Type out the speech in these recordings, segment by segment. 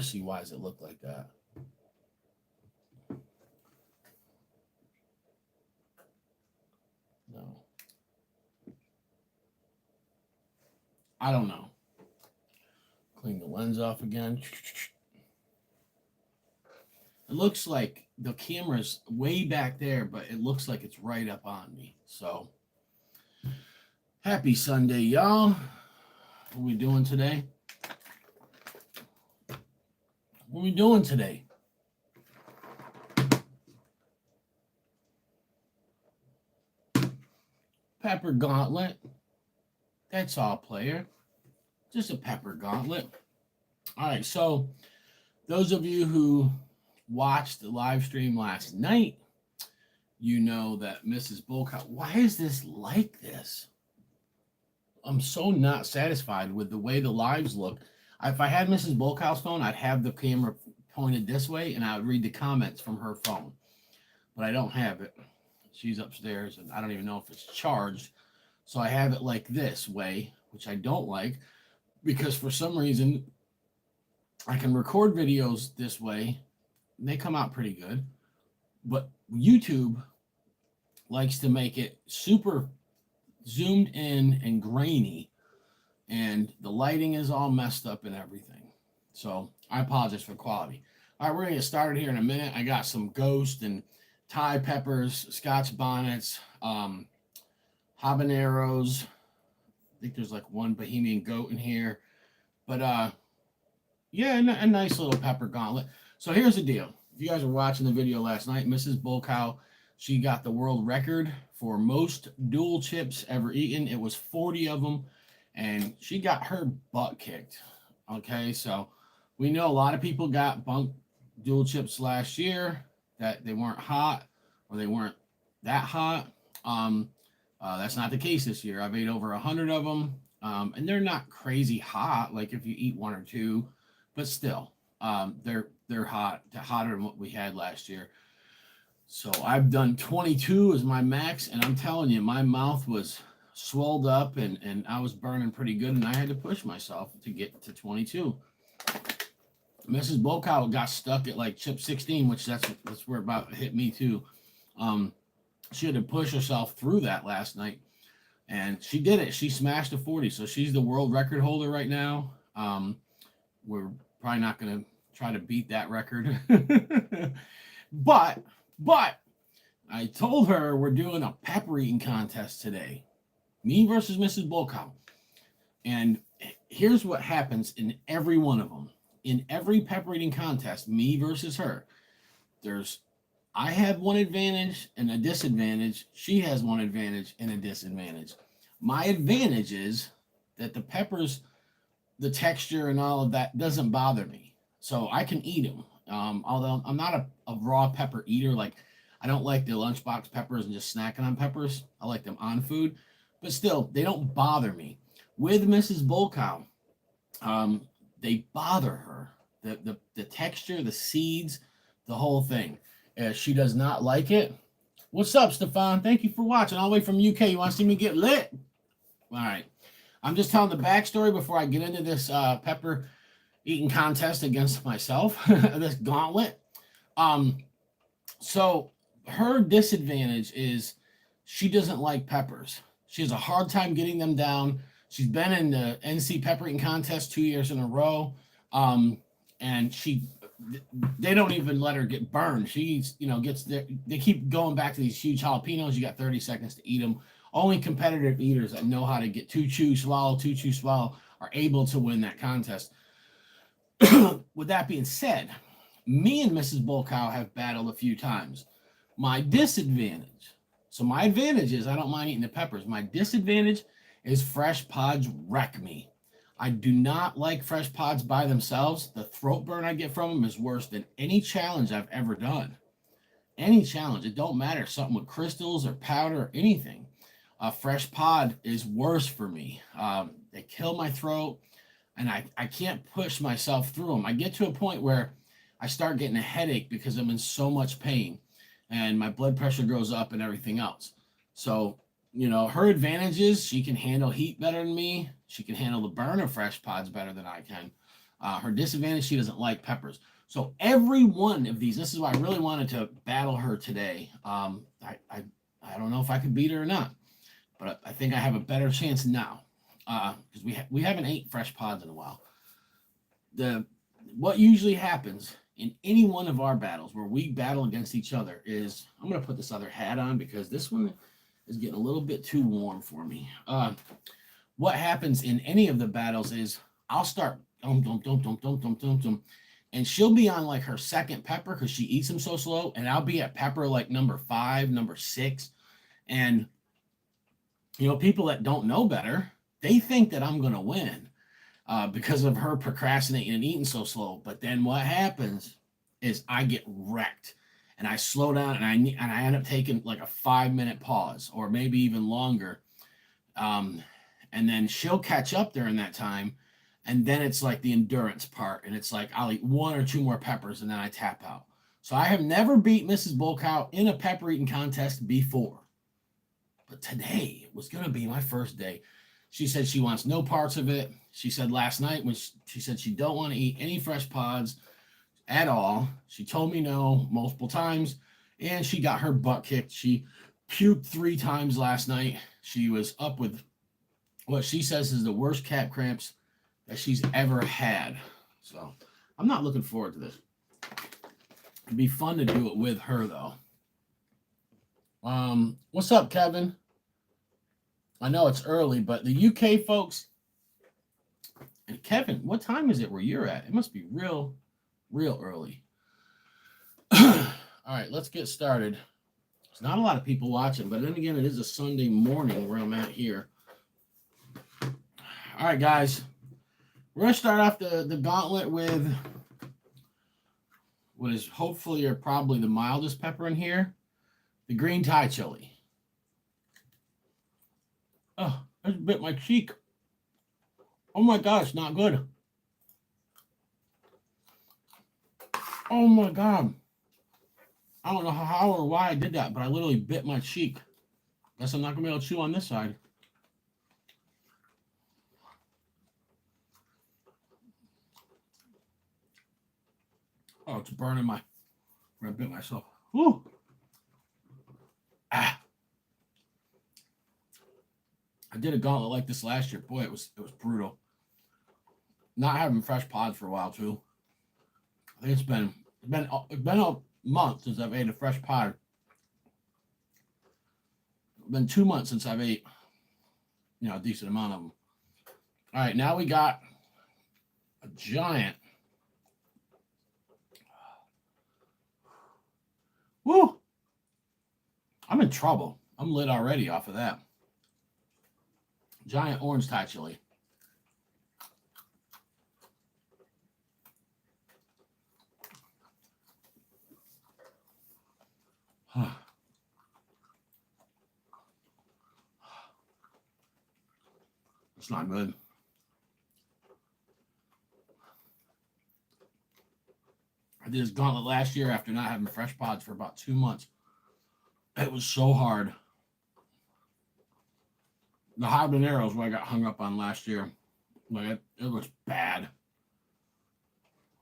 mercy, why does it look like that? No. I don't know. Clean the lens off again. It looks like the camera's way back there, but it looks like it's right up on me. So, happy Sunday, y'all. What are we doing today? What are we doing today? Pepper gauntlet. That's all, player. Just a pepper gauntlet. All right, so those of you who watched the live stream last night, you know that Mrs. Bullcow. Why is this like this? I'm so not satisfied with the way the lives look. If I had Mrs. Bullcow's phone, I'd have the camera pointed this way and I would read the comments from her phone. But I don't have it. She's upstairs and I don't even know if it's charged. So I have it like this way, which I don't like because for some reason I can record videos this way. They come out pretty good. But YouTube likes to make it super zoomed in and grainy, and the lighting is all messed up and everything. So I apologize for quality. All right, we're gonna get started here in a minute. I got some ghost and Thai peppers, Scotch bonnets, habaneros. I think there's like one Bohemian goat in here, but yeah, a nice little pepper gauntlet. So here's the deal. If you guys were watching the video last night, Mrs. Bullcow, she got the world record for most dual chips ever eaten. It was 40 of them, and she got her butt kicked. Okay, so we know a lot of people got bunked dual chips last year that they weren't hot or they weren't that hot. That's not the case this year. I've ate over 100 of them, and they're not crazy hot. Like if you eat one or two, but still, they're hot, hotter than what we had last year. So I've done 22 as my max, and I'm telling you, my mouth was swelled up, and I was burning pretty good, and I had to push myself to get to 22. Mrs. Bullcow got stuck at like chip 16, which that's where about hit me too. She had to push herself through that last night, and she did it. She smashed a 40, so she's the world record holder right now. We're probably not going to try to beat that record, but I told her we're doing a pepper eating contest today, me versus Mrs. Bullcow, and here's what happens in every one of them. In every pepper eating contest, me versus her, I have one advantage and a disadvantage. She has one advantage and a disadvantage. My advantage is that the peppers, the texture and all of that doesn't bother me. So I can eat them. Although I'm not a raw pepper eater. Like I don't like the lunchbox peppers and just snacking on peppers. I like them on food. But still, they don't bother me. With Mrs. Bullcow, they bother her. The texture, the seeds, the whole thing. She does not like it. What's up, Stefan? Thank you for watching. All the way from UK. You want to see me get lit? All right. I'm just telling the backstory before I get into this pepper eating contest against myself, this gauntlet. So her disadvantage is she doesn't like peppers. She has a hard time getting them down. She's been in the NC pepper eating contest 2 years in a row. And they don't even let her get burned. She's, gets there. They keep going back to these huge jalapenos. You got 30 seconds to eat them. Only competitive eaters that know how to get two chew, swallow are able to win that contest. With that being said, me and Mrs. Bullcow have battled a few times. My disadvantage, so my advantage is I don't mind eating the peppers. My disadvantage is fresh pods wreck me. I do not like fresh pods by themselves. The throat burn I get from them is worse than any challenge I've ever done. Any challenge. It don't matter. Something with crystals or powder or anything. A fresh pod is worse for me. They kill my throat, and I can't push myself through them. I get to a point where I start getting a headache because I'm in so much pain, and my blood pressure goes up and everything else. So, her advantage is she can handle heat better than me. She can handle the burn of fresh pods better than I can. Her disadvantage, she doesn't like peppers. So every one of these, this is why I really wanted to battle her today. I don't know if I could beat her or not, but I think I have a better chance now because we haven't ate fresh pods in a while. What usually happens in any one of our battles where we battle against each other is I'm gonna put this other hat on because this one is getting a little bit too warm for me. What happens in any of the battles is I'll start and she'll be on like her second pepper because she eats them so slow, and I'll be at pepper like number 5, number 6, and people that don't know better, they think that I'm gonna win because of her procrastinating and eating so slow. But then what happens is I get wrecked, and I slow down, and I end up taking like a 5-minute pause, or maybe even longer, and then she'll catch up during that time. And then it's like the endurance part. And it's like I'll eat 1 or 2 more peppers and then I tap out. So I have never beat Mrs. Bullcow in a pepper eating contest before. But today was going to be my first day. She said she wants no parts of it. She said last night when she said she don't want to eat any fresh pods at all. She told me no multiple times. And she got her butt kicked. She puked 3 times last night. She was up with what she says is the worst cat cramps that she's ever had. So I'm not looking forward to this. It'd be fun to do it with her though. What's up, Kevin? I know it's early, but the UK folks, and Kevin, what time is it where you're at? It must be real early. All right, let's get started. There's not a lot of people watching, but then again, it is a Sunday morning where I'm at here. All right, guys. We're going to start off the gauntlet with what is hopefully or probably the mildest pepper in here, the green Thai chili. Oh, I just bit my cheek. Oh my God, it's not good. Oh my God. I don't know how or why I did that, but I literally bit my cheek. Guess I'm not going to be able to chew on this side. Oh, it's burning my... I bit myself. Woo! Ah. I did a gauntlet like this last year. Boy, it was brutal. Not having fresh pods for a while too. I think it's been a month since I've ate a fresh pod. It's been 2 months since I've ate, a decent amount of them. All right, now we got a giant. Woo! I'm in trouble. I'm lit already off of that. Giant orange Thai chili. It's not good. I did this gauntlet last year after not having fresh pods for about 2 months. It was so hard. The Habanero is what I got hung up on last year. Like it was bad.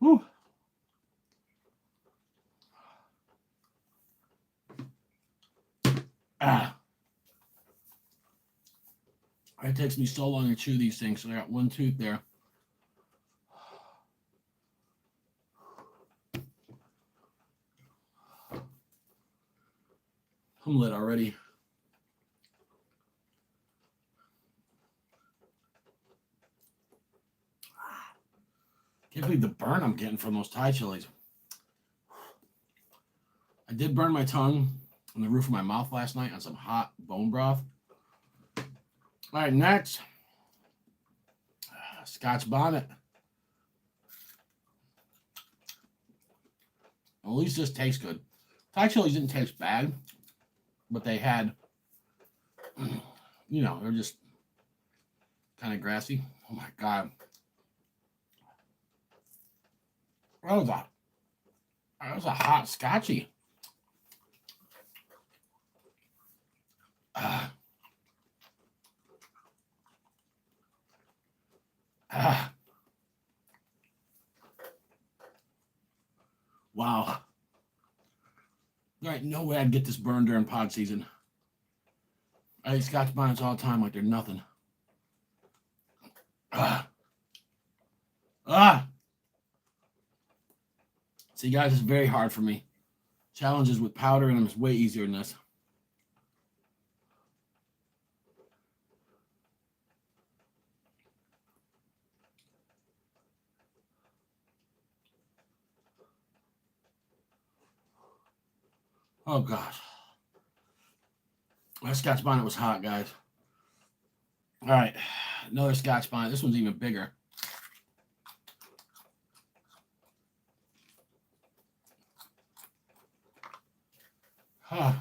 Whew. Ah. It takes me so long to chew these things, so I got 1 tooth there. I'm lit already. Can't believe the burn I'm getting from those Thai chilies. I did burn my tongue on the roof of my mouth last night on some hot bone broth. All right, next. Scotch Bonnet. At least this tastes good. Thai chilies didn't taste bad, but they had, they're just kind of grassy. Oh my God. That was a hot scotchy. Wow. All right, no way I'd get this burned during pod season. I eat Scotch Bonnets all the time like they're nothing. Ah. Ah. See, guys, it's very hard for me. Challenges with powder in them is way easier than this. Oh, gosh. That Scotch Bonnet was hot, guys. All right. Another Scotch Bonnet. This one's even bigger. Huh.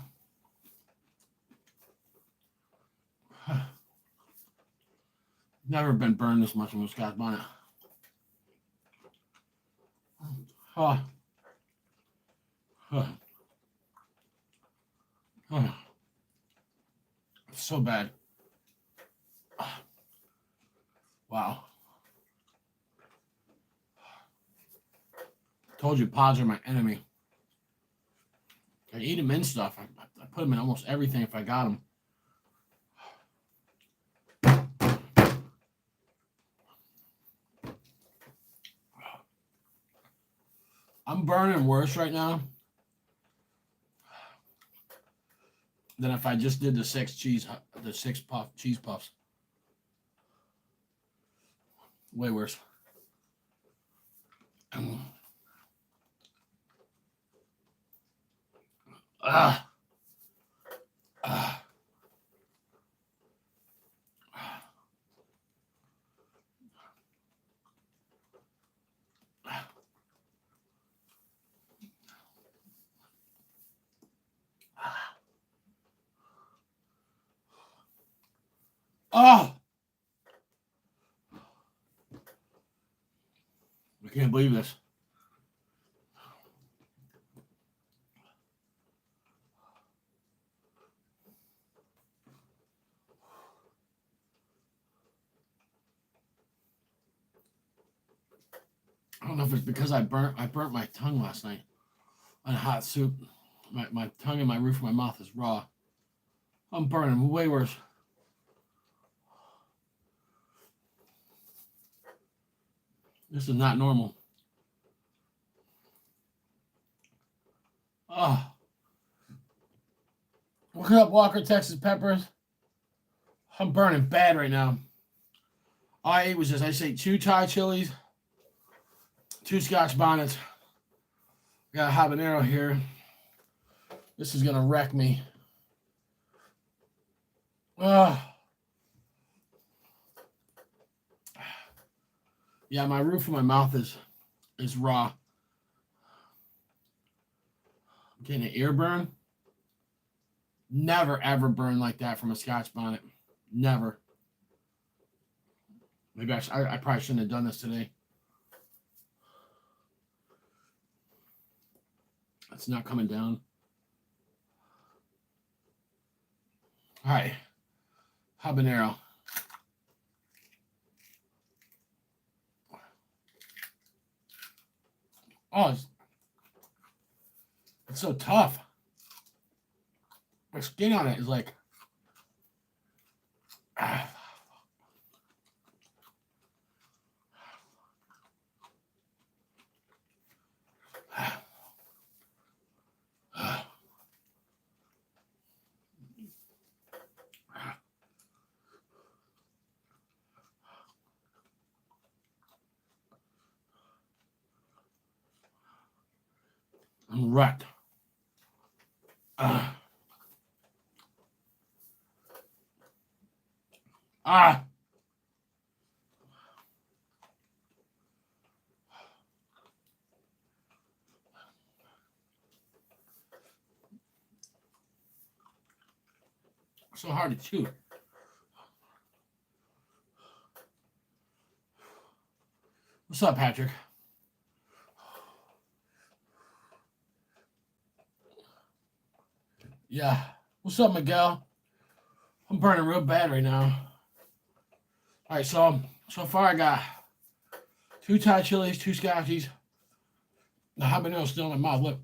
Never been burned this much from a Scotch Bonnet. Huh. Huh. Huh. It's so bad. Wow. Told you pods are my enemy. I eat them in stuff. I put them in almost everything if I got them. I'm burning worse right now than if I just did the six cheese puffs. Way worse. Ah. Ah. Oh, I can't believe this. I don't know if it's because I burnt my tongue last night on hot soup. My tongue and my roof of my mouth is raw. I'm burning way worse. This is not normal. Oh. What up, Walker, Texas Peppers? I'm burning bad right now. All I ate was just, I ate 2 Thai chilies, 2 Scotch Bonnets. Got a Habanero here. This is going to wreck me. Yeah, my roof of my mouth is raw. I'm getting an ear burn. Never, ever burn like that from a Scotch Bonnet. Never. Maybe I probably shouldn't have done this today. It's not coming down. All right. Habanero. Oh, it's so tough. The skin on it is like... I'm wrecked. So hard to chew. What's up, Patrick? Yeah. What's up, Miguel? I'm burning real bad right now. All right, so far I got 2 Thai chilies, 2 Scotchies, The habanero's still in my mouth. Look,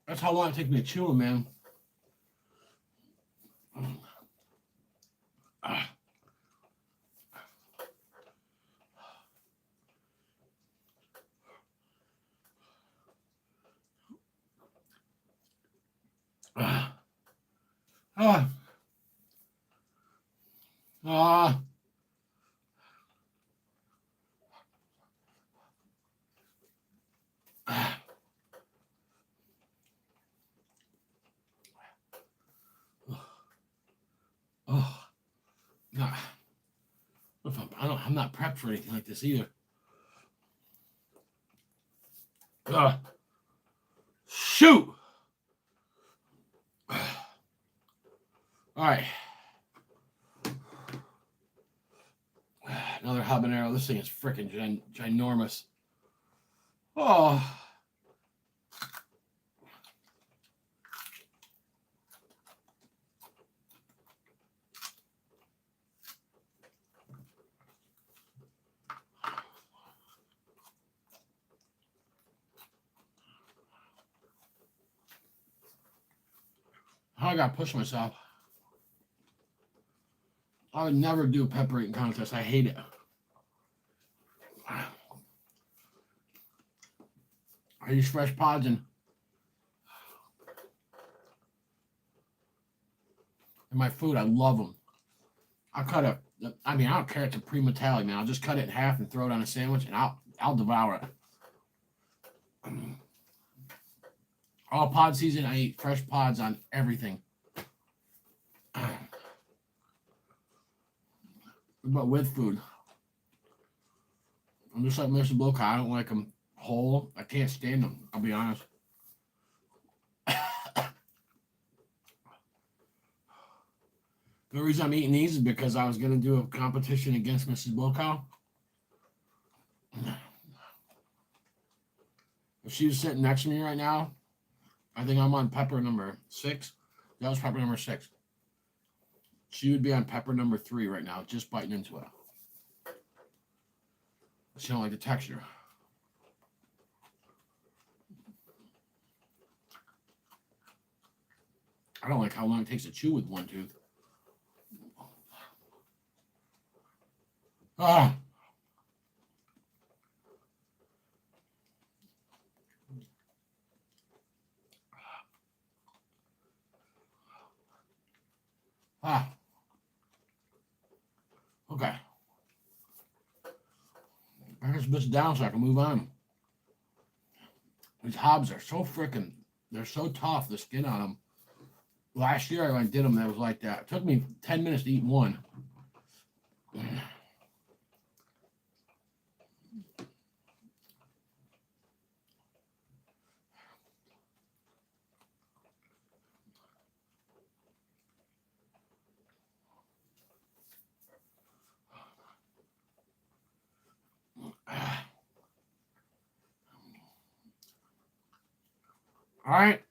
that's how long it takes me to chew them, man. Ah. Ah. Ah. Ah. Ah. Oh. God. I'm not prepped for anything like this either. Shoot. All right. Another habanero. This thing is freaking ginormous. Oh. I gotta push myself. I would never do a pepper eating contest. I hate it. I use fresh pods and in my food. I love them. I cut a. I mean, I don't care. It's a pre-metallic, man. I'll just cut it in half and throw it on a sandwich, and I'll devour it. All pod season, I eat fresh pods on everything. But with food, I'm just like Mr. Bloka. I don't like them whole. I can't stand them. I'll be honest. The reason I'm eating these is because I was going to do a competition against Mrs. Bloka. If she was sitting next to me right now, I think I'm on pepper number 6. That was pepper number 6. She would be on pepper number 3 right now, just biting into it. She don't like the texture. I don't like how long it takes to chew with one tooth. Ah. Ah. Okay. Break this bitch down so I can move on. These hobs are so freaking, they're so tough, the skin on them. Last year I did them, that was like that. It took me 10 minutes to eat one. All right.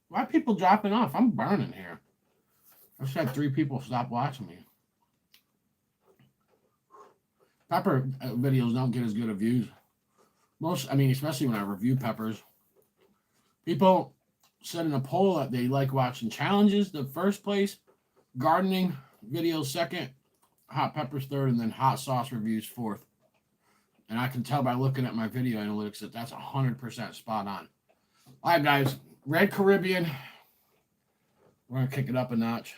Why are people dropping off? I'm burning here. I just had 3 people stop watching me. Pepper videos don't get as good of views. Especially when I review peppers. People said in a poll that they like watching challenges, the first place, gardening videos second, hot peppers third, and then hot sauce reviews fourth. And I can tell by looking at my video analytics that that's 100% spot on. All right, guys. Red Caribbean. We're going to kick it up a notch.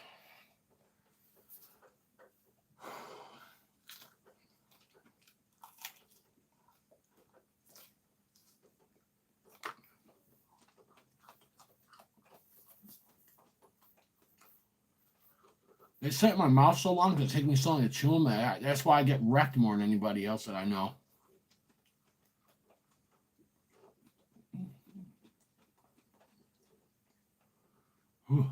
They sit in my mouth so long because it takes me so long to chew them. That's why I get wrecked more than anybody else that I know. Whew.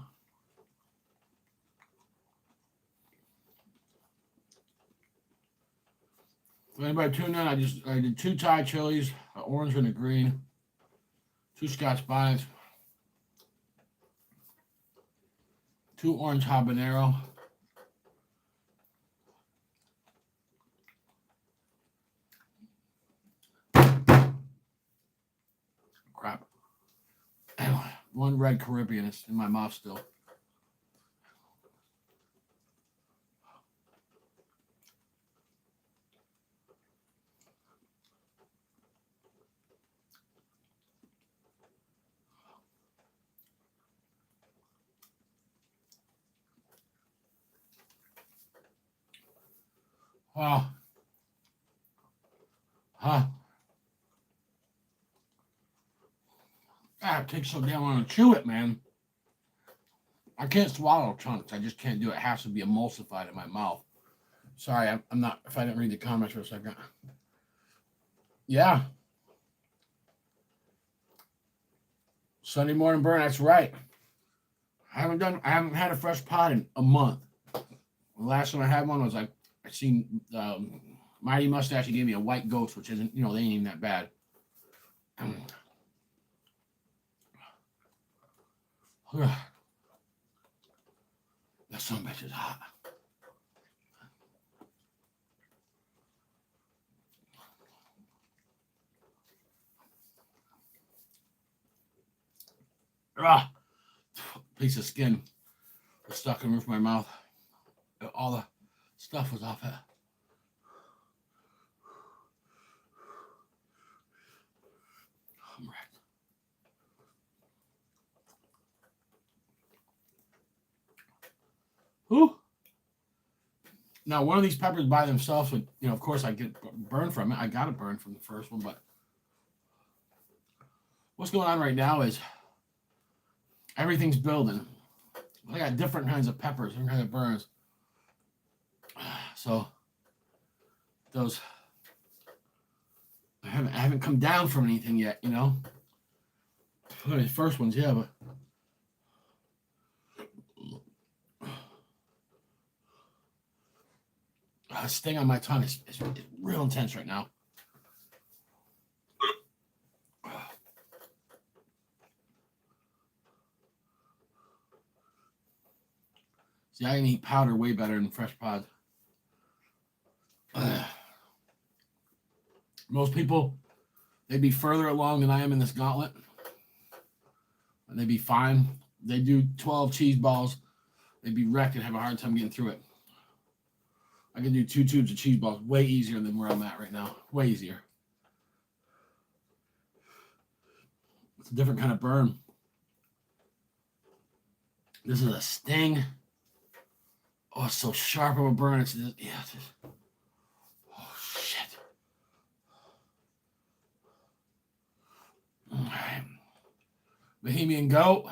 For anybody tuning in, I did 2 Thai chilies, an orange and a green, 2 Scotch Bonnets, 2 orange habanero, crap. One red Caribbean is in my mouth still. Oh. Huh. God, it takes so damn long to chew it, man. I can't swallow chunks. I just can't do it. It has to be emulsified in my mouth. Sorry, I'm not. If I didn't read the comments for a second. Yeah. Sunday morning burn. That's right. I haven't had a fresh pot in a month. The last time I had one was I seen Mighty Mustache. He gave me a white ghost, which isn't, they ain't even that bad. That son of a bitch is hot. Ah, piece of skin was stuck in the roof of my mouth. All the stuff was off it. I'm wrecked. Whew. Now, one of these peppers by themselves would, of course, I get burned from it. I got a burn from the first one, but what's going on right now is everything's building. I got different kinds of peppers, different kinds of burns. So those, I haven't come down from anything yet, The first ones, yeah, but sting on my tongue is real intense right now. See, I can eat powder way better than fresh pods. Most people, they'd be further along than I am in this gauntlet. And they'd be fine. They do 12 cheese balls. They'd be wrecked and have a hard time getting through it. I can do 2 tubes of cheese balls way easier than where I'm at right now. Way easier. It's a different kind of burn. This is a sting. Oh, it's so sharp of a burn. It's just, yeah. It's just, oh, shit. All right. Bohemian goat.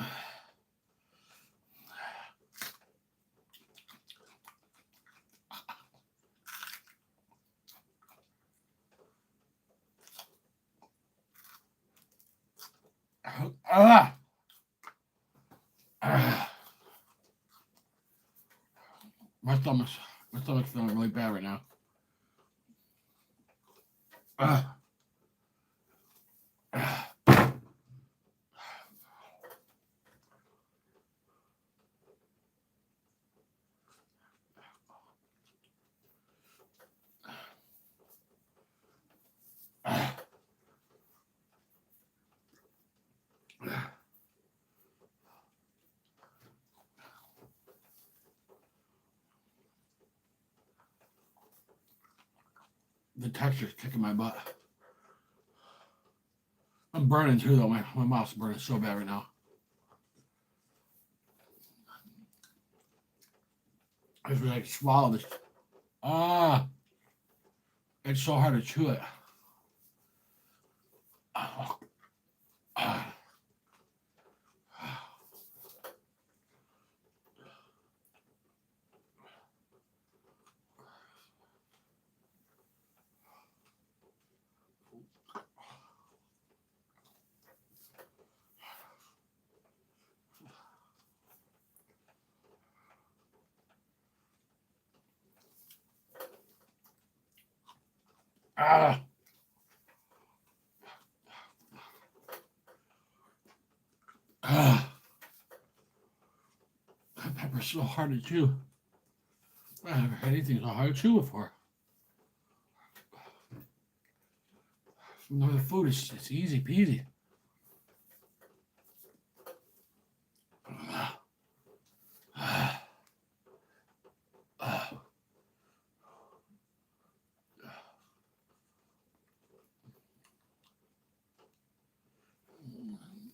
My stomach's feeling really bad right now. The texture's kicking my butt. I'm burning too, though. My mouth's burning so bad right now. I just like swallow this. It's so hard to chew it. That pepper's so hard to chew. I've never had anything so hard to chew before. No, the food is it's easy peasy.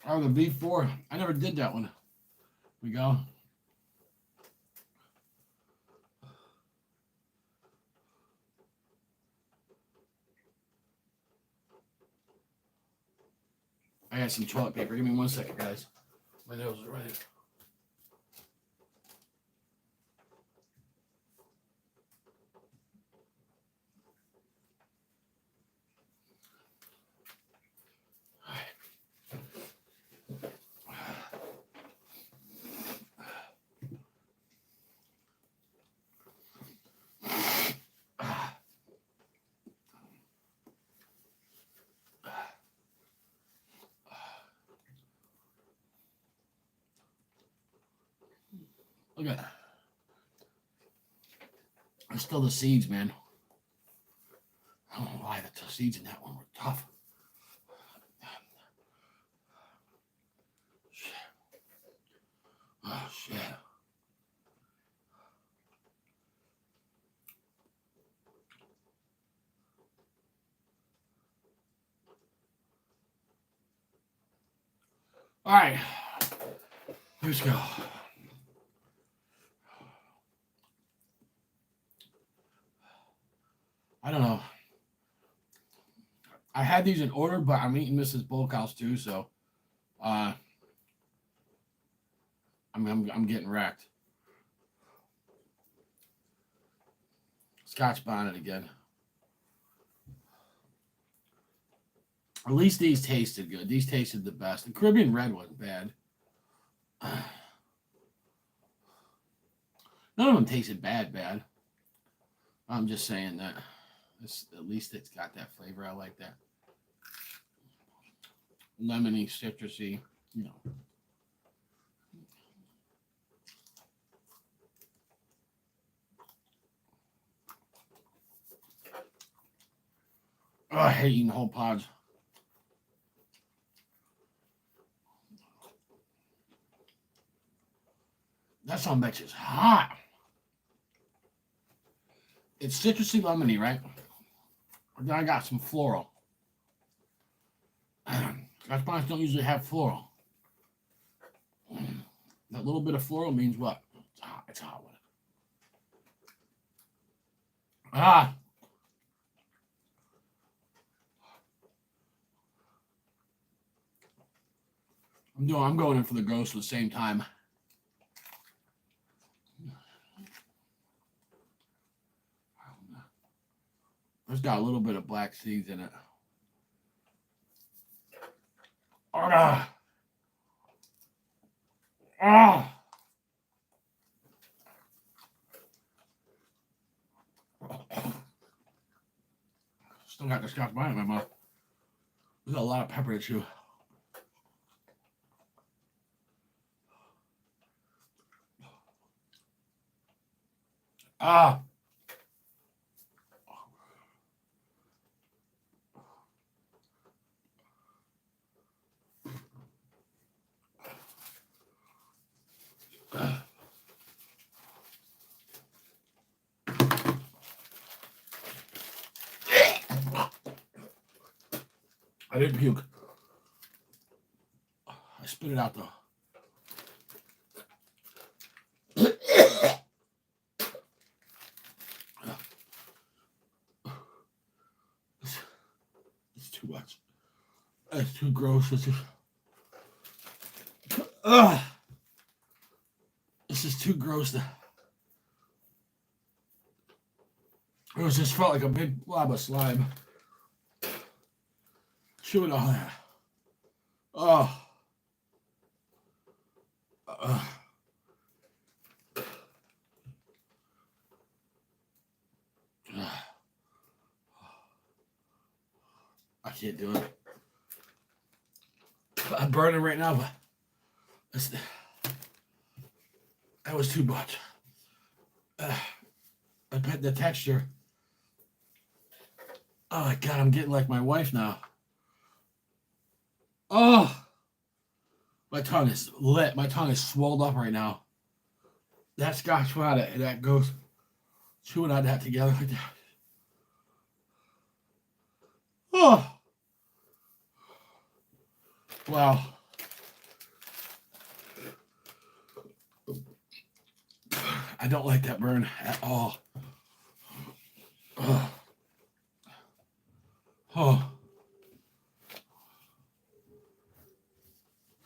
Oh, the V4. I never did that one. Here we go. I got some toilet paper. Give me 1 second, guys. My nose is running. Look at that. There's still the seeds, man. I don't know why the seeds in that one were tough. Shit. Oh, shit. All right. Let's go. I don't know. I had these in order, but I'm eating Mrs. Bulkhouse too, so I'm getting wrecked. Scotch Bonnet again. At least these tasted good. These tasted the best. The Caribbean Red wasn't bad. None of them tasted bad. I'm just saying that at least it's got that flavor. I like that. Lemony, citrusy, you know. Oh, I hate eating whole pods. That son of a bitch is hot. It's citrusy lemony, right? Then I got some floral. Scotch Bonnets don't usually have floral. That little bit of floral means what? It's hot. It's hot with it. Ah. I'm going in for the ghost at the same time. It's got a little bit of black seeds in it. Ah. Ah. Still got the Scotch Bonnet in my mouth. There's a lot of pepper to chew. Ah. I didn't puke. I spit it out though. It's too much. It's too gross. This is too gross. It just felt like a big blob of slime. Chew it all that. Oh. I can't do it. I'm burning right now, but that was too much. I bet the texture. Oh my God, I'm getting like my wife now. Oh, my tongue is lit. My tongue is swelled up right now. That Scotch Bonnet, that goes chewing on that together like that. Oh, wow. I don't like that burn at all. Oh. Oh.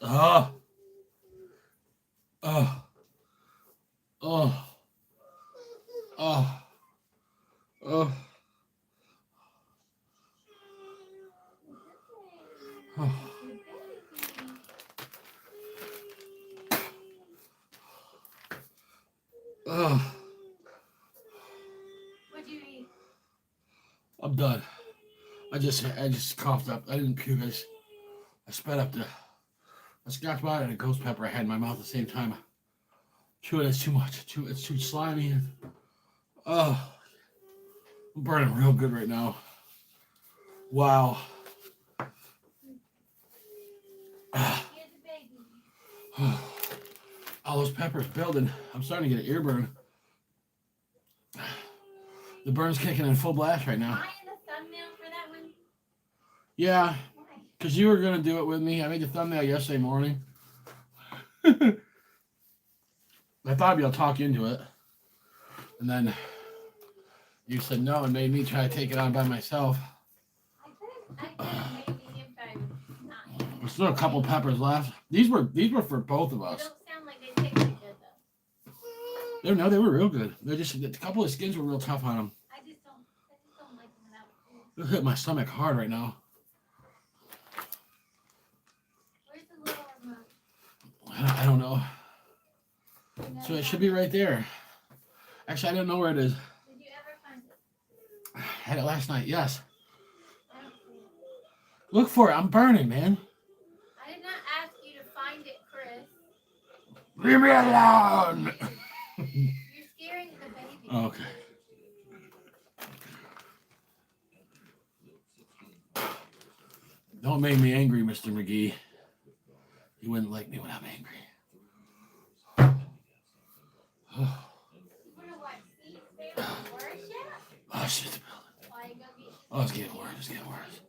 Oh. Oh. Oh. Oh. Oh. Oh. Oh. What'd you eat? I'm done. I just coughed up. I didn't puke. I sped up the Scotch Bonnet and a ghost pepper I had in my mouth at the same time. Chewing it's too much. It's too slimy. Oh, I'm burning real good right now. Wow. All those peppers building. I'm starting to get an ear burn. The burn's kicking in full blast right now. Am I in the thumbnail for that one? Yeah, because you were going to do it with me. I made the thumbnail yesterday morning. I thought I'd be able to talk you into it. And then you said no and made me try to take it on by myself. I could maybe if I'm not. There's still a couple peppers left. These were for both of They us. don't sound like they taste good though. They were real good. They're just a couple of skins were real tough on them. I just don't like them without food. It hit my stomach hard right now. Where's the little remote? I don't know. So it should be right there. Actually, I don't know where it is. Did you ever find it? I had it last night. Yes. I don't see it. Look for it. I'm burning, man. I did not ask you to find it, Chris. Leave me alone. You're scaring the baby. Okay. Don't make me angry, Mr. McGee. You wouldn't like me when I'm angry. You wanna watch Steve's favorite horror show? Oh, shit, the building. Why you go get Oh, it's getting worse. It's getting worse.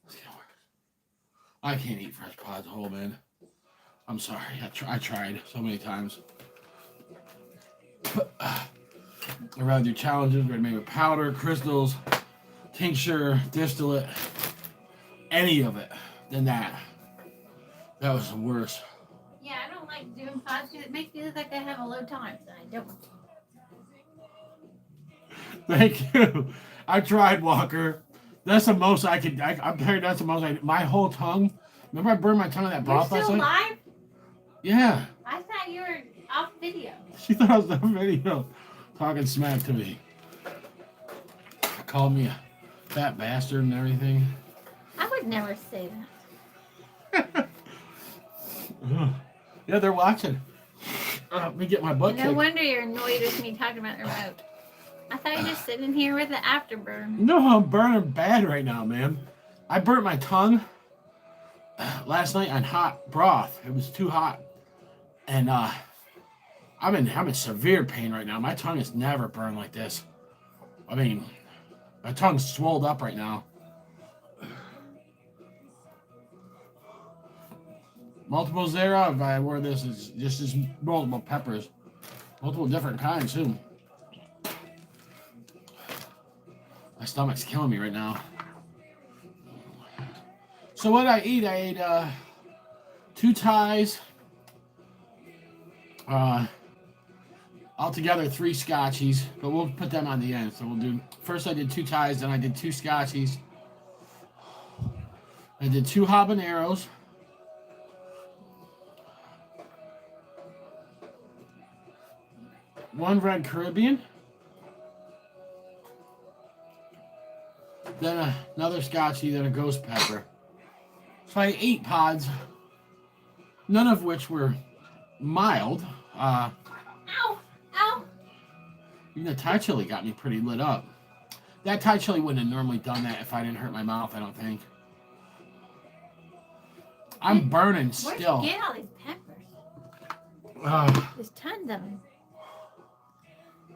It's getting worse. I can't eat fresh pods whole, man. I'm sorry. I tried so many times. I'd rather do challenges where I made with powder, crystals, tincture, distillate, any of it than that. That was the worst. Yeah, I don't like doing pods because it makes me look like I have a low tolerance, and I don't. Thank you. I tried, Walker. That's the most I could. I'm telling you, that's the most. My whole tongue. Remember, I burned my tongue on that You're broth last still night? live? Yeah. I thought you were off video. She thought I was on video talking smack to me. Called me a fat bastard and everything. I would never say that. Yeah, they're watching. Let me get my butt No kicked. wonder you're annoyed with me talking about the remote. I thought you were just sitting here with the afterburn. You know how I'm burning bad right now, man. I burnt my tongue last night on hot broth. It was too hot. And I'm in severe pain right now. My tongue has never burned like this. I mean, my tongue's swelled up right now. Multiples thereof. I wore this is just multiple peppers, multiple different kinds too. My stomach's killing me right now. So what I ate 2 ties. Altogether 3 scotchies, but we'll put them on the end. So we'll do, first I did 2 ties, then I did 2 scotchies. I did 2 habaneros. One red Caribbean. Then another scotchy, then a ghost pepper. So I ate 8 pods, none of which were mild. Ow! Ow! Even the Thai chili got me pretty lit up. That Thai chili wouldn't have normally done that if I didn't hurt my mouth, I don't think. I'm burning still. Where'd you get all these peppers? There's tons of them.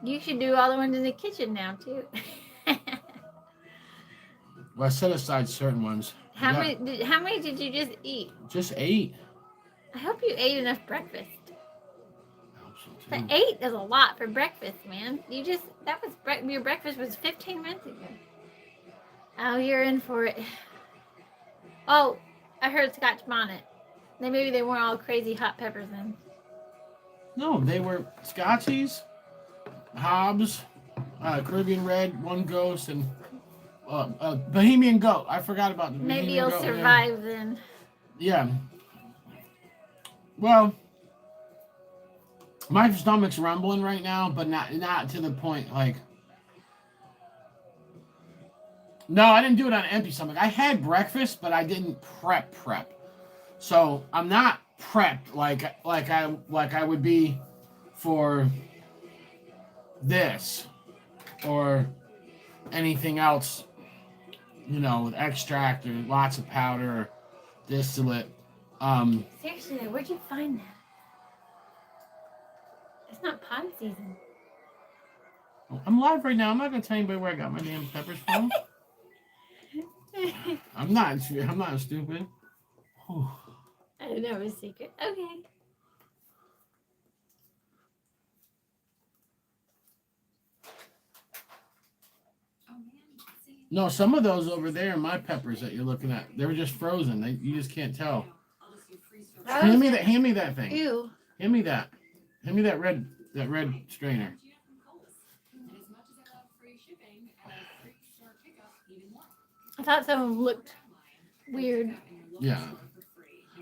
You should do all the ones in the kitchen now, too. Well, I set aside certain ones. How many did you just eat? Just 8. I hope you ate enough breakfast. I hope so, But 8 is a lot for breakfast, man. Your breakfast was 15 minutes ago. Oh, you're in for it. Oh, I heard Scotch Bonnet. Maybe they weren't all crazy hot peppers then. No, they were Scotchies, Hobbs, Caribbean Red, One Ghost, and Bohemian Goat. I forgot about the Maybe Bohemian you'll Goat survive then. Yeah. Well, my stomach's rumbling right now, but not to the point like. No, I didn't do it on an empty stomach. I had breakfast, but I didn't prep. So I'm not prepped like I would be for this or anything else, with extract or lots of powder or distillate. Seriously, where'd you find that? It's not pond season. I'm live right now. I'm not gonna tell anybody where I got my damn peppers from. I'm not stupid. Whew. I didn't know it was a secret. Okay. No, some of those over there, my peppers that you're looking at, they were just frozen. You just can't tell. Hand me that thing. Ew. Hand me that red strainer. I thought some of them looked weird. Yeah.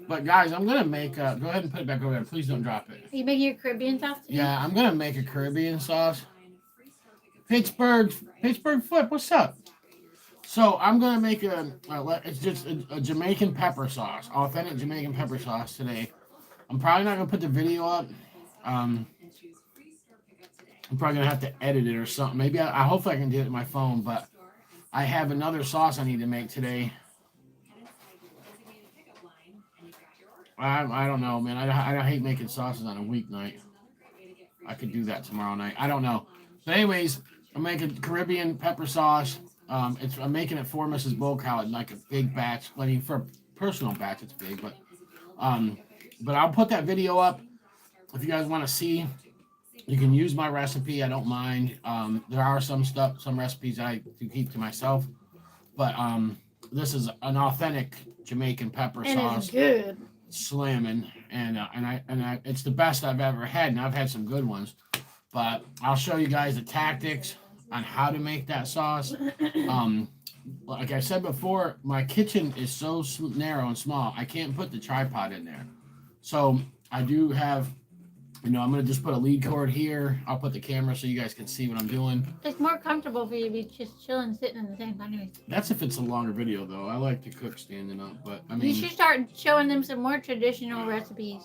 But guys, I'm gonna make. Go ahead and put it back over there. Please don't drop it. Are you making your Caribbean sauce today? Yeah, I'm gonna make a Caribbean sauce. Pittsburgh Flip, what's up? So I'm gonna make it's just a Jamaican pepper sauce, authentic Jamaican pepper sauce today. I'm probably not gonna put the video up. I'm probably gonna have to edit it or something. Maybe I hopefully I can do it on my phone, but I have another sauce I need to make today. I don't know, man. I hate making sauces on a weeknight. I could do that tomorrow night. I don't know. But anyways, I'm making Caribbean pepper sauce. I'm making it for Mrs. Bulkow, like a big batch. I mean, for a personal batch, it's big, but I'll put that video up if you guys want to see. You can use my recipe. I don't mind. There are some recipes I do keep to myself, but this is an authentic Jamaican pepper sauce. It's good. Slamming, and it's the best I've ever had, and I've had some good ones. But I'll show you guys the tactics on how to make that sauce. Like I said before, my kitchen is so narrow and small, I can't put the tripod in there. So I do have, I'm going to just put a lead cord here. I'll put the camera so you guys can see what I'm doing. It's more comfortable for you to be just chilling, sitting in the same time. That's if it's a longer video, though. I like to cook standing up, but I mean... You should start showing them some more traditional recipes.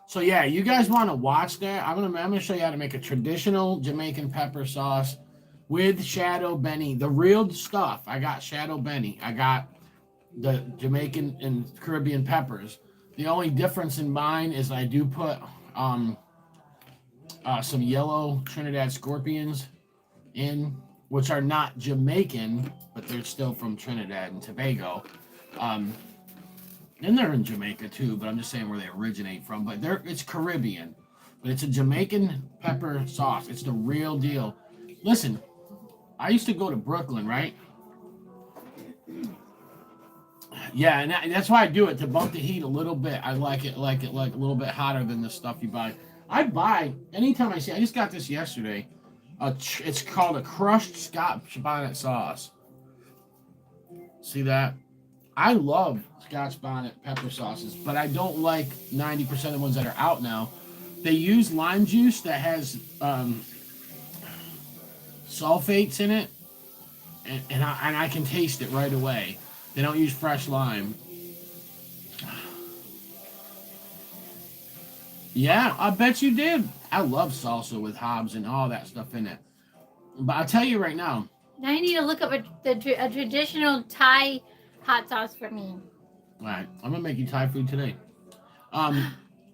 So yeah, you guys want to watch that? I'm gonna show you how to make a traditional Jamaican pepper sauce with Shadow Benny, the real stuff. I got Shadow Benny. I got the Jamaican and Caribbean peppers. The only difference in mine is I do put some yellow Trinidad scorpions in, which are not Jamaican, but they're still from Trinidad and Tobago. And they're in Jamaica too, but I'm just saying where they originate from. But it's Caribbean, but it's a Jamaican pepper sauce. It's the real deal. Listen, I used to go to Brooklyn, right? Yeah, and that's why I do it, to bump the heat a little bit. I like it like a little bit hotter than the stuff you buy. I buy anytime I see. I just got this yesterday. It's called a crushed Scotch Bonnet sauce. See that? I love Scotch Bonnet pepper sauces, but I don't like 90% of the ones that are out now. They use lime juice that has sulfates in it, and I can taste it right away. They don't use fresh lime. Yeah, I bet you did. I love salsa with Hobbs and all that stuff in it. But I'll tell you right now. Now you need to look up a traditional Thai hot sauce for me. All right, I'm gonna make you Thai food today.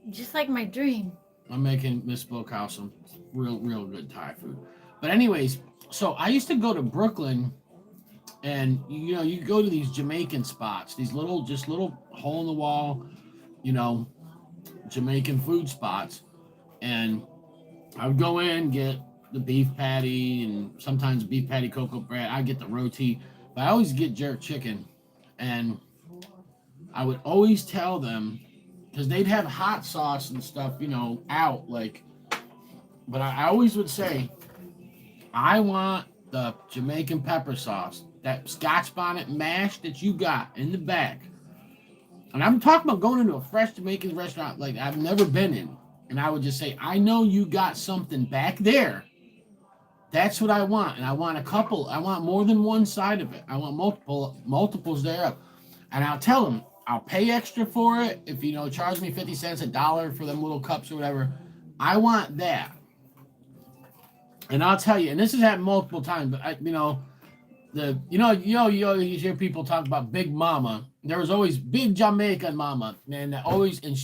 Just like my dream. I'm making Miss Bulkow some real good Thai food. But anyways, so I used to go to Brooklyn, and you go to these Jamaican spots, these little hole in the wall, Jamaican food spots, and I would go in, get the beef patty and sometimes beef patty cocoa bread. I get the roti, but I always get jerk chicken. And I would always tell them, because they'd have hot sauce and stuff, out like, but I always would say, I want the Jamaican pepper sauce, that Scotch Bonnet mash that you got in the back. And I'm talking about going into a fresh Jamaican restaurant like I've never been in. And I would just say, I know you got something back there. That's what I want. And I want a couple. I want more than one side of it. I want multiples there. And I'll tell them, I'll pay extra for it. If, charge me 50 cents, $1 for them little cups or whatever. I want that. And I'll tell you, and this has happened multiple times, but you always hear people talk about Big Mama. There was always Big Jamaican Mama, and always, and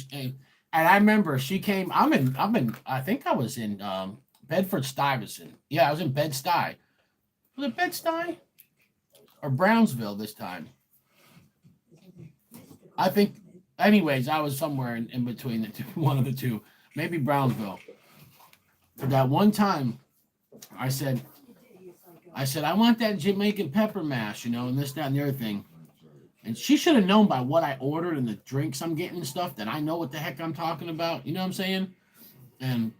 I remember she came. I think I was in Bedford Stuyvesant. Yeah, I was in Bed-Stuy. Was it Bed-Stuy or Brownsville this time? I think. Anyways, I was somewhere in between the two, one of the two, maybe Brownsville. But that one time, I said, I want that Jamaican pepper mash, and this, that, and the other thing. And she should have known by what I ordered and the drinks I'm getting and stuff that I know what the heck I'm talking about. You know what I'm saying? And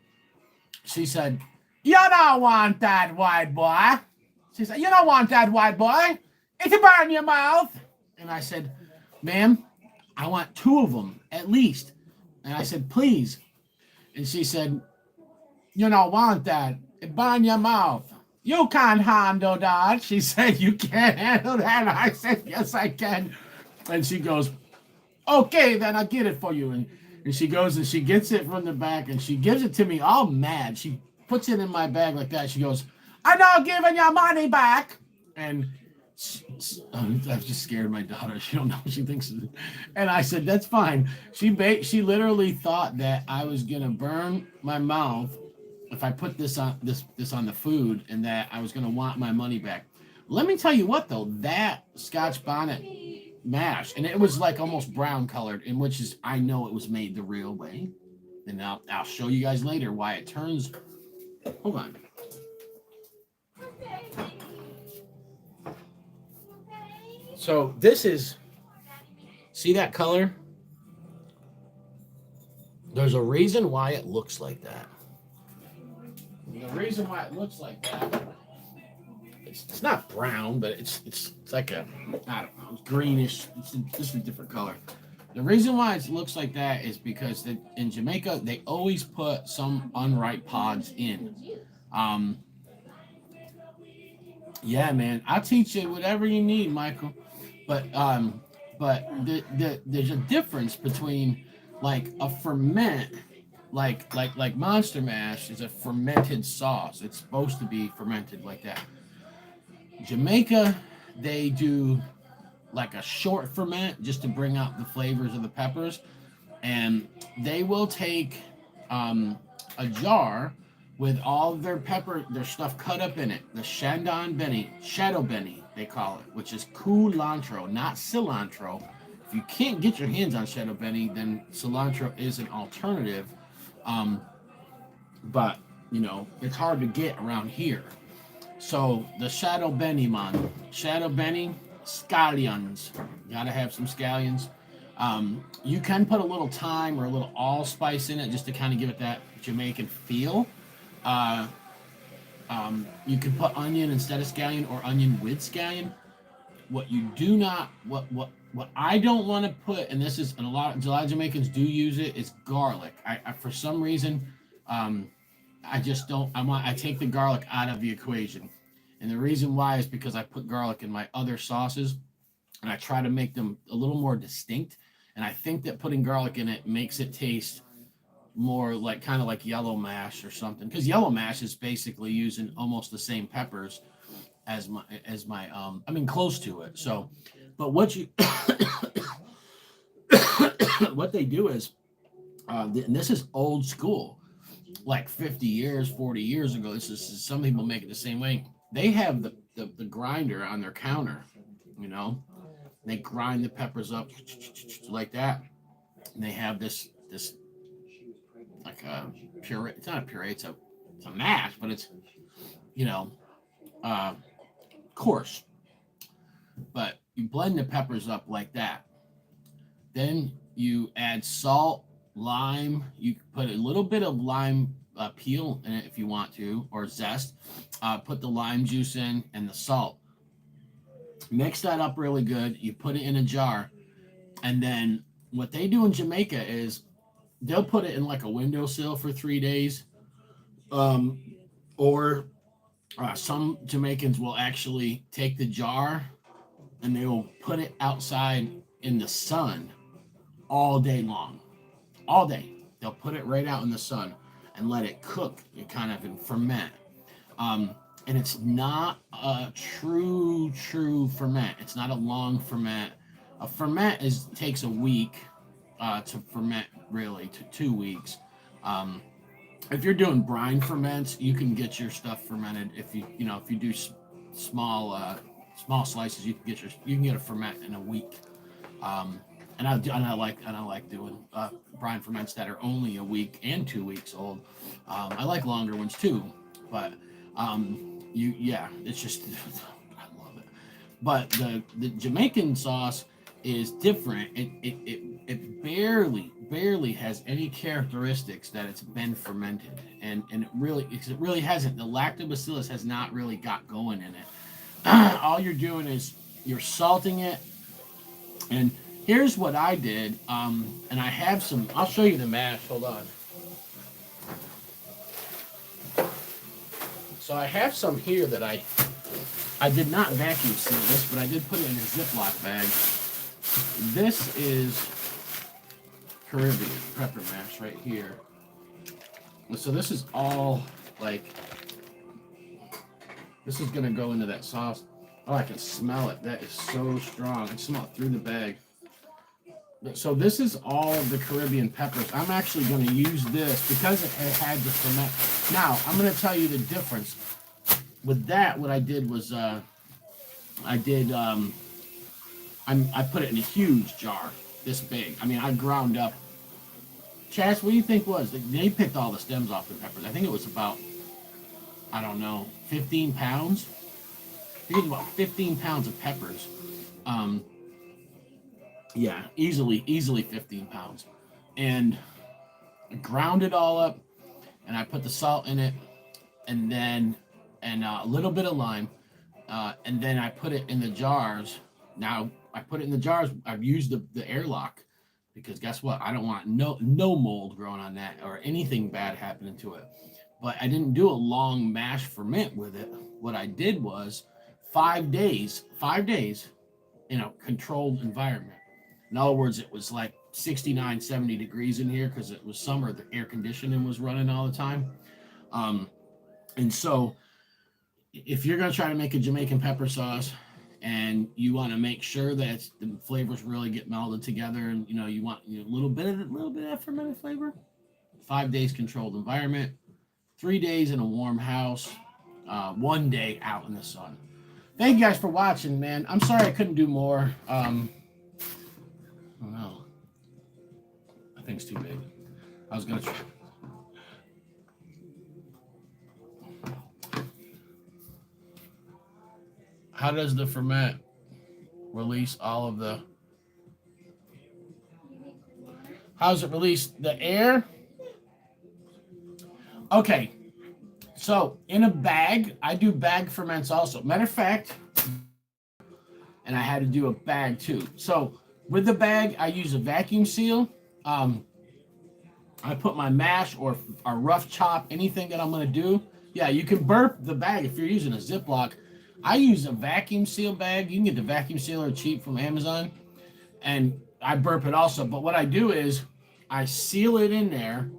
she said, you don't want that, white boy. She said, you don't want that, white boy. It'll burn your mouth. And I said, ma'am, I want 2 of them at least. And I said, please. And she said, you don't want that. It burn your mouth. You can't handle that. She said, you can't handle that. And I said, yes, I can. And she goes, okay, then I'll get it for you. And she goes and she gets it from the back and she gives it to me all mad. She puts it in my bag like that. She goes, I'm not giving your money back. And I've just scared my daughter. She don't know what she thinks. And I said, that's fine. She literally thought that I was going to burn my mouth if I put this on the food, and that I was going to want my money back. Let me tell you what, though, that Scotch Bonnet mash, and it was like almost brown colored, in which is, I know it was made the real way. And I'll show you guys later why it turns. Hold on. So this is, see that color? There's a reason why it looks like that. And the reason why it looks like that, it's not brown, but it's like a, I don't know, greenish. It's just a different color. The reason why it looks like that is because in Jamaica, they always put some unripe pods in. Yeah, man, I'll teach you whatever you need, Michael. But there's a difference between like a ferment, like Monster Mash is a fermented sauce. It's supposed to be fermented like that. Jamaica, they do like a short ferment just to bring out the flavors of the peppers, and they will take a jar with all of their stuff cut up in it. The Shadow Benny, they call it, which is culantro, not cilantro. If you can't get your hands on Shadow Benny, then cilantro is an alternative. But, it's hard to get around here. So the Shadow Benny, scallions. You gotta have some scallions. You can put a little thyme or a little allspice in it just to kind of give it that Jamaican feel. You can put onion instead of scallion or onion with scallion. What you do not, what I don't want to put, and this is, and a lot of Jamaicans do use it, is garlic. I for some reason, I just don't. I take the garlic out of the equation, and the reason why is because I put garlic in my other sauces, and I try to make them a little more distinct. And I think that putting garlic in it makes it taste more like kind of like yellow mash or something, because yellow mash is basically using almost the same peppers as my close to it. So, but what what they do is, and this is old school, like 50 years, 40 years ago. This is some people make it the same way. They have the grinder on their counter, they grind the peppers up like that, and they have this like a puree. It's not a puree. It's a a mash, but it's, you know, coarse. But you blend the peppers up like that. Then you add salt, lime. You put a little bit of lime peel in it if you want to, or zest. Put the lime juice in and the salt. Mix that up really good. You put it in a jar. And then what they do in Jamaica is they'll put it in like a windowsill for 3 days. Or some Jamaicans will actually take the jar and they will put it outside in the sun all day long. All day. They'll put it right out in the sun and let it cook and kind of and ferment. And it's not a true ferment. It's not a long ferment. A ferment takes a week to ferment, really, to 2 weeks. If you're doing brine ferments, you can get your stuff fermented. If you do small slices, you can get a ferment in a week. And I like doing brine ferments that are only a week and 2 weeks old. I like longer ones too, but it's just I love it. But the Jamaican sauce is different. It barely has any characteristics that it's been fermented, and it really hasn't. The lactobacillus has not really got going in it. All you're doing is you're salting it. And here's what I did, and I have some. I'll show you the mash. Hold on. So I have some here that I did not vacuum seal this, but I did put it in a Ziploc bag. This is Caribbean pepper mash right here. So this is all this is gonna go into that sauce. Oh, I can smell it. That is so strong. I can smell it through the bag. So this is all the Caribbean peppers. I'm actually going to use this because it had to ferment. Now, I'm going to tell you the difference. With that, what I did was I put it in a huge jar, this big. I mean, I ground up. Chas, what do you think was? They picked all the stems off the peppers. I think it was about, 15 pounds. I think it was about 15 pounds of peppers. Yeah, easily 15 pounds. And I ground it all up, and I put the salt in it, and then a little bit of lime, and then I put it in the jars. Now I put it in the jars. I've used the airlock because guess what? I don't want no mold growing on that or anything bad happening to it. But I didn't do a long mash ferment with it. What I did was 5 days in a controlled environment. In other words, it was like 69, 70 degrees in here because it was summer. The air conditioning was running all the time. And so if you're going to try to make a Jamaican pepper sauce and you want to make sure that the flavors really get melded together and, you want a little bit of that fermented flavor, 5 days controlled environment, 3 days in a warm house, 1 day out in the sun. Thank you guys for watching, man. I'm sorry I couldn't do more. Oh no, I think it's too big. I was gonna try. How does the ferment release all of the? How does it release the air? Okay, so in a bag, I do bag ferments also. Matter of fact, and I had to do a bag too. So with the bag, I use a vacuum seal. I put my mash or a rough chop, anything that I'm going to do. Yeah, you can burp the bag if you're using a Ziploc. I use a vacuum seal bag. You can get the vacuum sealer cheap from Amazon. And I burp it also. But what I do is I seal it in there.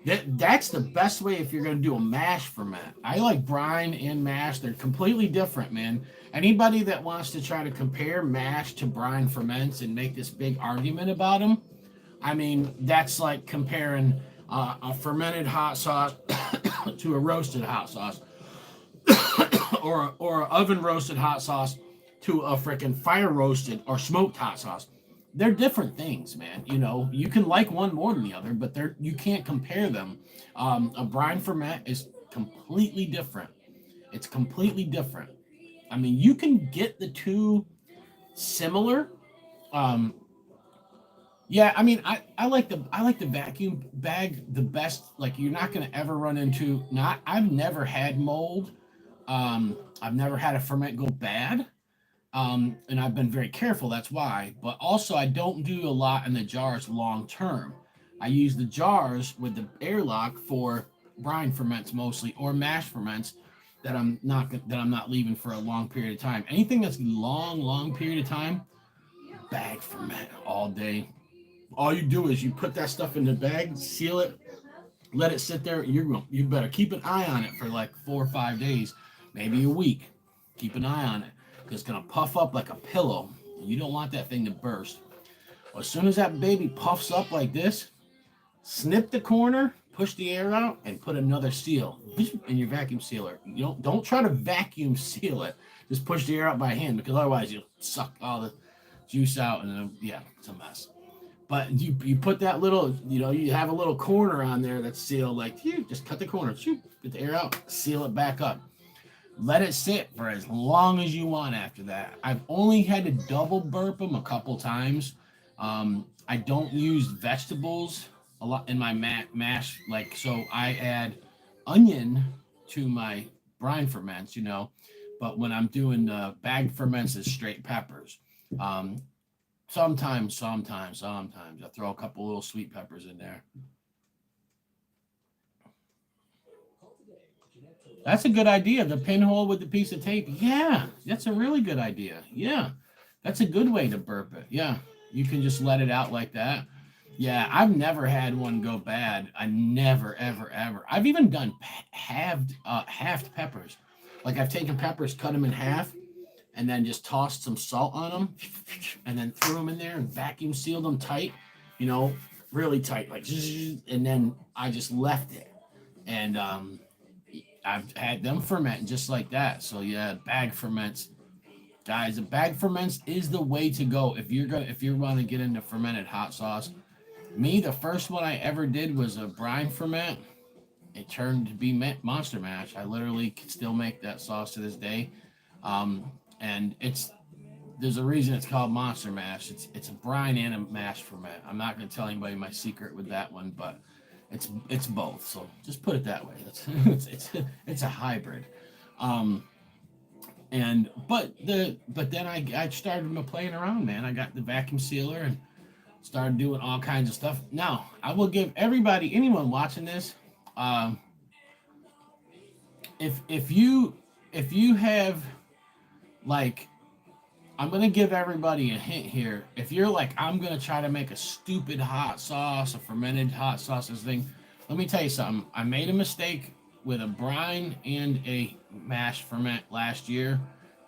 That's the best way if you're going to do a mash ferment. I like brine and mash. They're completely different, man. Anybody that wants to try to compare mash to brine ferments and make this big argument about them, I mean, that's like comparing a fermented hot sauce to a roasted hot sauce or an oven roasted hot sauce to a freaking fire roasted or smoked hot sauce. They're different things, man. You can like one more than the other, but you can't compare them. A brine ferment is completely different. It's completely different. I mean, you can get the two similar. Um, yeah, I mean, I like the vacuum bag the best. Like, you're not gonna ever run into not. I've never had mold. I've never had a ferment go bad. And I've been very careful. That's why. But also, I don't do a lot in the jars long term. I use the jars with the airlock for brine ferments mostly, or mash ferments that I'm not leaving for a long period of time. Anything that's long period of time, bag ferment all day. All you do is you put that stuff in the bag, seal it, let it sit there. You better keep an eye on it for like 4 or 5 days, maybe a week. Keep an eye on it. It's gonna puff up like a pillow. You don't want that thing to burst. Well, as soon as that baby puffs up like this, snip the corner, push the air out, and put another seal in your vacuum sealer. You don't try to vacuum seal it. Just push the air out by hand, because otherwise you'll suck all the juice out, and yeah, it's a mess. But you put that little, you have a little corner on there that's sealed. Like, you just cut the corner, shoot, get the air out, seal it back up. Let it sit for as long as you want after that. I've only had to double burp them a couple times. I don't use vegetables a lot in my mash. Like, so I add onion to my brine ferments, but when I'm doing the bag ferments, it's straight peppers. Um, sometimes I throw a couple little sweet peppers in there. That's a good idea. The pinhole with the piece of tape. Yeah, that's a really good idea. Yeah, that's a good way to burp it. Yeah, you can just let it out like that. Yeah, I've never had one go bad. I never, ever, ever. I've even done halved peppers. Like, I've taken peppers, cut them in half, and then just tossed some salt on them, and then threw them in there and vacuum sealed them tight, really tight, like, and then I just left it. And I've had them ferment just like that. So yeah, bag ferments, guys. A bag ferments is the way to go if you want to get into fermented hot sauce. Me, the first one I ever did was a brine ferment. It turned to be Monster Mash. I literally can still make that sauce to this day, and there's a reason it's called Monster Mash. It's a brine and a mash ferment. I'm not going to tell anybody my secret with that one, but it's both. So just put it that way. It's a hybrid. Um, but then I started playing around, man. I got the vacuum sealer and started doing all kinds of stuff. Now, I will give anyone watching this, um, if you have, like, I'm gonna give everybody a hint here. If you're like, I'm gonna try to make a stupid hot sauce, a fermented hot sauce, this thing, let me tell you something. I made a mistake with a brine and a mash ferment last year,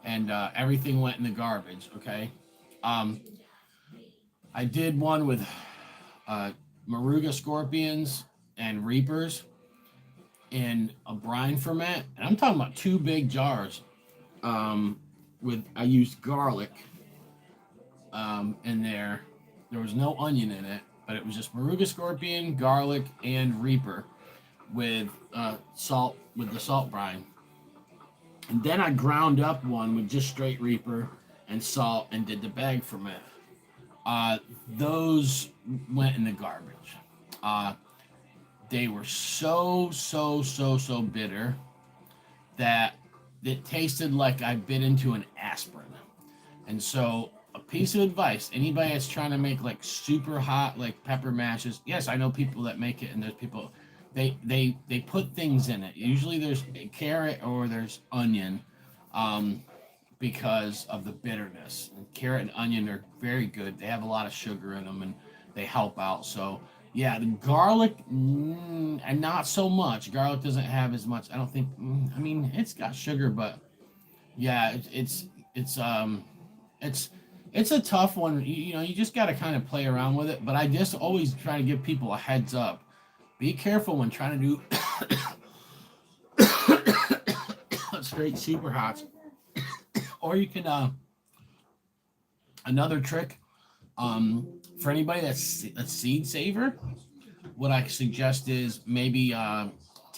and everything went in the garbage. Okay, um, I did one with Moruga scorpions and reapers in a brine ferment, and I'm talking about two big jars. I used garlic in there. There was no onion in it, but it was just Moruga scorpion, garlic, and reaper with salt, with the salt brine. And then I ground up one with just straight reaper and salt and did the bag ferment. Those went in the garbage. Uh, they were so bitter that it tasted like I bit into an aspirin. And so, a piece of advice: anybody that's trying to make like super hot like pepper mashes, yes, I know people that make it, and there's people they put things in it. Usually there's a carrot or there's onion, because of the bitterness. And carrot and onion are very good. They have a lot of sugar in them, and they help out. So yeah, the garlic, and not so much. Garlic doesn't have as much. I don't think. I mean, it's got sugar, but yeah, it's it's a tough one. You just got to kind of play around with it. But I just always try to give people a heads up. Be careful when trying to do straight super hots. Or you can another trick, for anybody that's a seed saver, what I suggest is maybe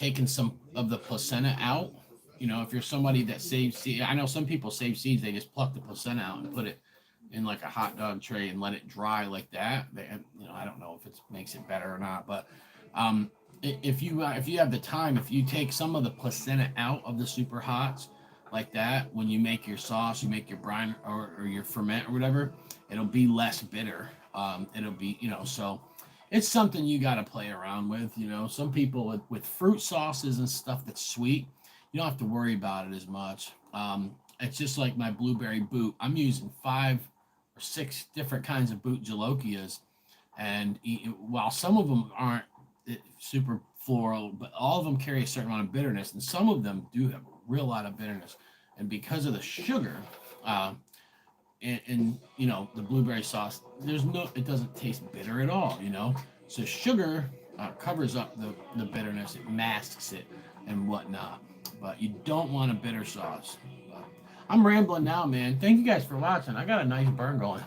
taking some of the placenta out. You know, if you're somebody that saves seeds, I know some people save seeds. They just pluck the placenta out and put it in like a hot dog tray and let it dry like that. You know, I don't know if it makes it better or not, but if you have the time, if you take some of the placenta out of the super hots like that, when you make your sauce, you make your brine or your ferment or whatever, it'll be less bitter. It'll be, you know, so it's something you got to play around with. You know, some people with fruit sauces and stuff that's sweet, you don't have to worry about it as much. It's just like my blueberry boot. I'm using 5 or 6 different kinds of boot jalokias, and while some of them aren't super floral, but all of them carry a certain amount of bitterness, and some of them do have a real lot of bitterness. And because of the sugar, and you know, the blueberry sauce, it doesn't taste bitter at all. You know, so sugar covers up the bitterness, it masks it and whatnot. But you don't want a bitter sauce. But I'm rambling now, man. Thank you guys for watching. I got a nice burn going.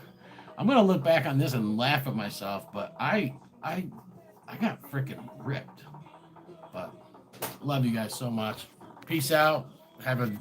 I'm gonna look back on this and laugh at myself, but I got freaking ripped. But love you guys so much. Peace out. Have a